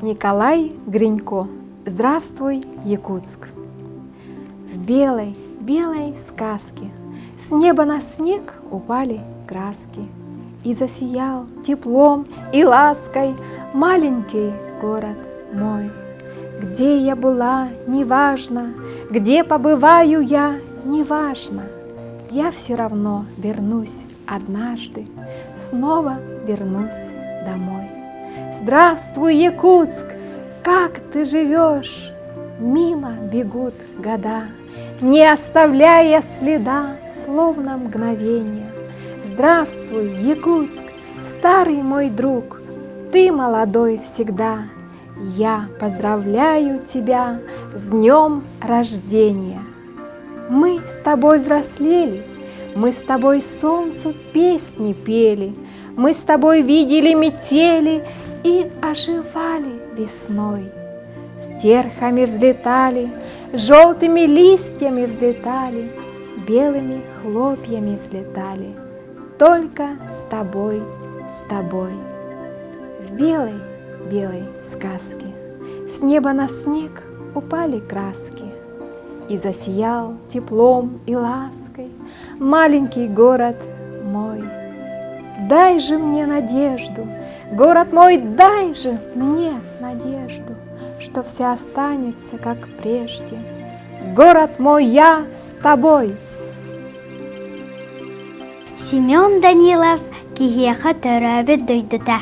Николай Гринько. Здравствуй, Якутск. В белой, белой сказке с неба на снег упали краски, и засиял теплом и лаской маленький город мой. Где я была, неважно, где побываю я, неважно, я все равно вернусь однажды, снова вернусь домой. Здравствуй, Якутск, как ты живешь? Мимо бегут года, не оставляя следа, словно мгновение. Здравствуй, Якутск, старый мой друг, ты молодой всегда. Я поздравляю тебя с днем рождения. Мы с тобой взрослели, мы с тобой солнцу песни пели, мы с тобой видели метели и оживали весной. С терхами взлетали, желтыми листьями взлетали, белыми хлопьями взлетали. Только с тобой, с тобой. В белой, белой сказке с неба на снег упали краски, и засиял теплом и лаской маленький город мой. Дай же мне надежду, город мой, дай же мне надежду, что все останется, как прежде. Город мой, я с тобой. Семен Данилов кихеха төрәбі дөйдіда.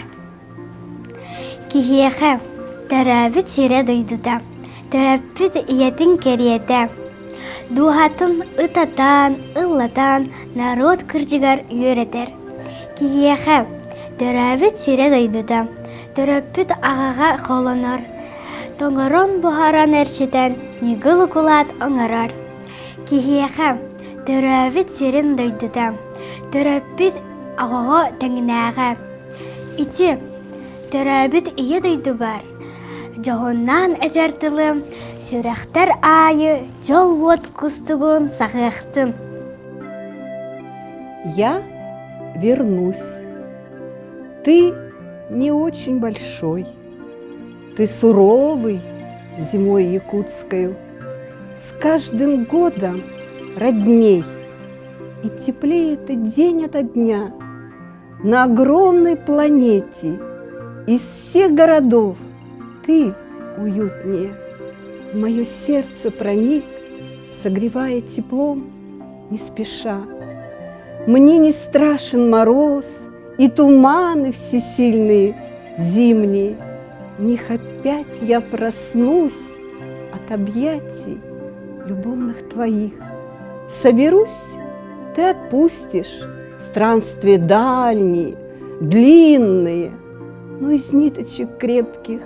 Кихеха төрәбі тире дөйдіда. Төрәбі иетін кереті. Духатын ытатан, ыллатан народ кыржыгар үйретер. Кихеха төрәбі тире дөйдіда. Төрәбі ағаға қоланар. Тоңырон бұхаран әршетен негіл кулат оңарар. Кихеха төрәбі тирен дөйдіда. Төрәбіт ағаға тәңінәға. Ити, төрәбіт ие дөйді бар. Жоғыннан әтертілі, сүрәқтер айы, жол от күстігін сағықтын. Я вернусь. Ты не очень большой. Ты суровый зимой якутскою. С каждым годом родней. И теплее ты день ото дня. На огромной планете из всех городов ты уютнее. В мое сердце проник, согревая теплом не спеша. Мне не страшен мороз и туманы всесильные зимние. В них опять я проснусь от объятий любовных твоих. Соберусь, ты отпустишь странствия дальние, длинные, но из ниточек крепких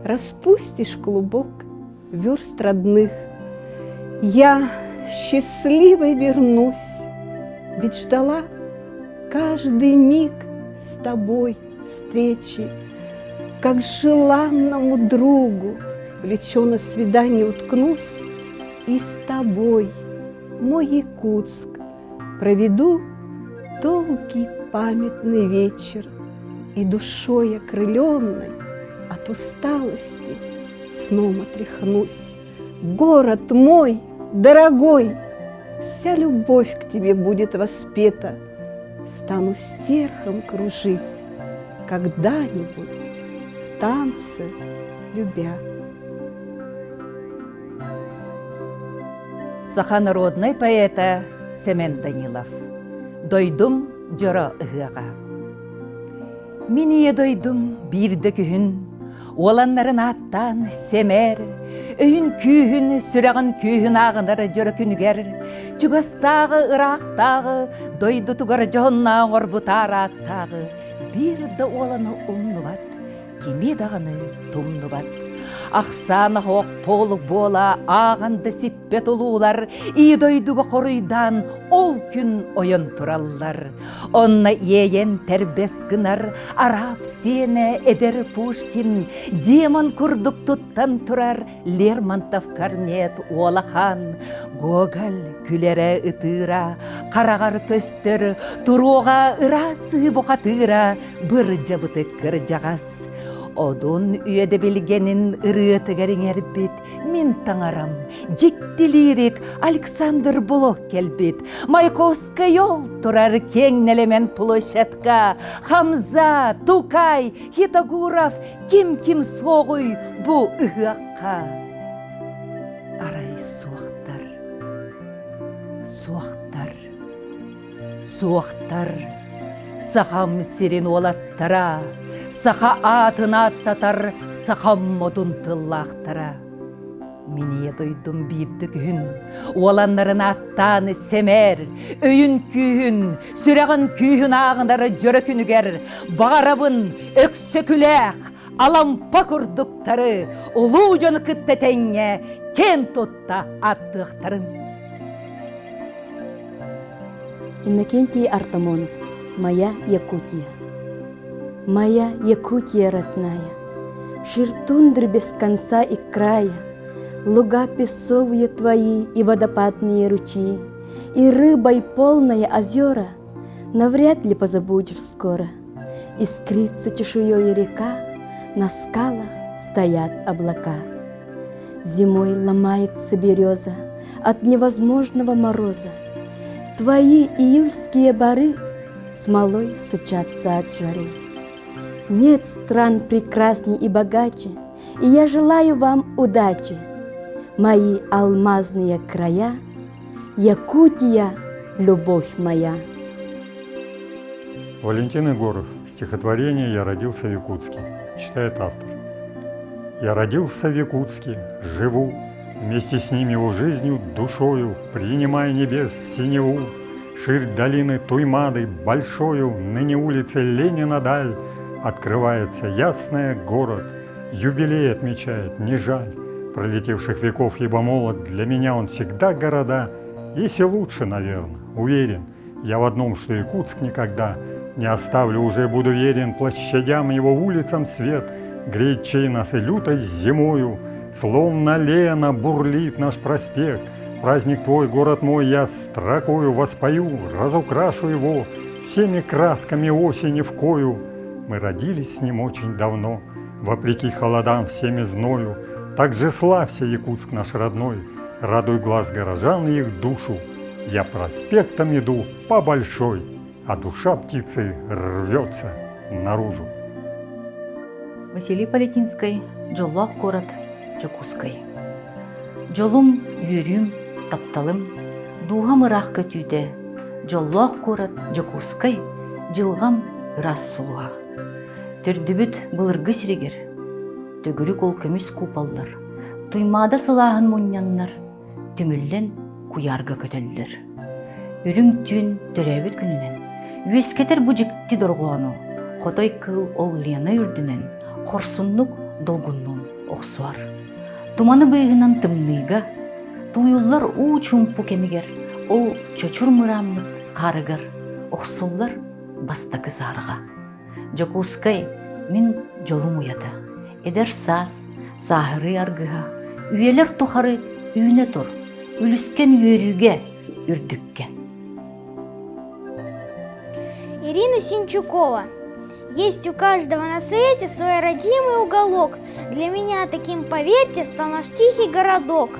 распустишь клубок верст родных. Я счастливой вернусь, ведь ждала каждый миг с тобой встречи, как желанному другу в плечо на свидание уткнусь и с тобой, мой Якутск, проведу долгий памятный вечер, и душой окрыленной от усталости сном отряхнусь. Город мой дорогой, вся любовь к тебе будет воспета, стану стерхом кружить когда-нибудь в танце любя. Саханародный поэта Семен Данилов. Дойдум жора ыгыга. Миние дойдум бирде күхін, оланнарын аттан семер, өйін күйін, сүрағын күйін ағынар жора күнігер, чугастағы, ырақтағы, дойду тугар жонна орбутар аттағы, бирде оланы умнубат, кеме дағыны тумнубат. Ақсаны хоқ полық бола, ағанды сиппет олулар, идойдуға қорыйдан ол күн ойын тураллар. Онна иеен тәрбес гынар, араб сені эдер Пушкин, демон күрдік тұттан тұрар, Лермонтов карнет олахан. Гоголь күлері ытыра, қарағар көстер, тұруға ырасы бұқатыра, бір жабыты кір жағас. Odun üyede bilgenin ırıtıgarın erbit, min tanarım, ciktilirik Aleksandr Blok kelbit, Maykovska yol turar kengnelemen ploşetka, Hamza, Tukay, Hitagurov, kim soğuy bu ıhakka. Aray soğuktar, Saham sirin olattara, saha atına attatar, saham modun tıllahtara. Miniye duydum bir düğün, olanların attanı semer, öyün kühün, süreğin kühün ağınları jörökünüger, bağırabın öksökülek, alampa kurdukları, ulu canı kıttetenge, ken tutta attıkların. Иннокентий Артамонов. Моя Якутия. Моя Якутия родная. Шир тундры без конца и края, луга песовые твои и водопадные ручьи, и рыбой полные озера навряд ли позабудешь скоро. Искрится чешуей река, на скалах стоят облака. Зимой ломается береза от невозможного мороза. Твои июльские бары смолой сочатся от жары. Нет стран прекрасней и богаче, и я желаю вам удачи. Мои алмазные края, Якутия, любовь моя. Валентин Егоров. Стихотворение «Я родился в Якутске». Читает автор. Я родился в Якутске, живу, вместе с ним его жизнью, душою, принимая небес синеву, ширь долины Туймады большою, ныне улице Ленина даль, открывается ясная город, юбилей отмечает, не жаль, пролетевших веков, ибо молод, для меня он всегда города, если лучше, наверное, уверен, я в одном, что Якутск никогда не оставлю, уже буду верен площадям его, улицам свет, греет чей нас и лютой зимою, словно лена бурлит наш проспект. Праздник твой, город мой, я строкою воспою, разукрашу его всеми красками осени в кою. Мы родились с ним очень давно, вопреки холодам всеми зною. Так же славься, Якутск наш родной, радуй глаз горожан и их душу. Я проспектом иду по большой, а душа птицы рвется наружу. Василий Палетинский, Жоллах город, Якутской. Жолум, юрюм, тапталым, дуғам ырах көтүйде, Жоллах город, Якутской, жылғам ырас сұлуға. Төрдүбіт бұлырғы сирегер, төгірік ол көміс купаллар, туймада сылағын мұнянлар, түміллен куярға көтелілер. Үрің түн төрәбіт күнінен, үйескетер бұ жікті дұрғуану, қотой кыл ол лена үрдінен, қорсунлук долгуннун оқсуар. Туманы быйғынан тымныйға, туйуллар у чумпу кемигер, ол чочур мыраммыт қарыгар, оқсуллар бастакы сарыға. Жокускай мен жолум уята, эдер саз, сахыры аргыға, үйелер тухары үйіне тұр, үліскен үйерюге үрдіккен. Ирина Синчукова. Есть у каждого на свете свой родимый уголок. Для меня таким, поверьте, стал наш тихий городок.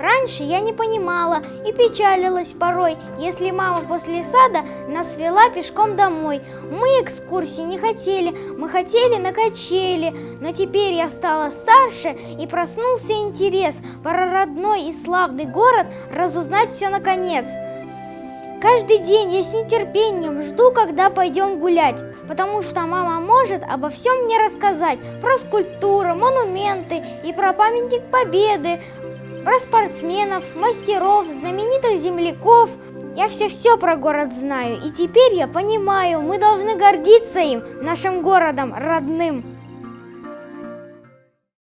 Раньше я не понимала и печалилась порой, если мама после сада нас вела пешком домой. Мы экскурсии не хотели, мы хотели на качели. Но теперь я стала старше и проснулся интерес про родной и славный город разузнать все наконец. Каждый день я с нетерпением жду, когда пойдем гулять, потому что мама может обо всем мне рассказать, про скульптуры, монументы и про памятник Победы, про спортсменов, мастеров, знаменитых земляков. Я все про город знаю, и теперь я понимаю, мы должны гордиться им, нашим городом родным.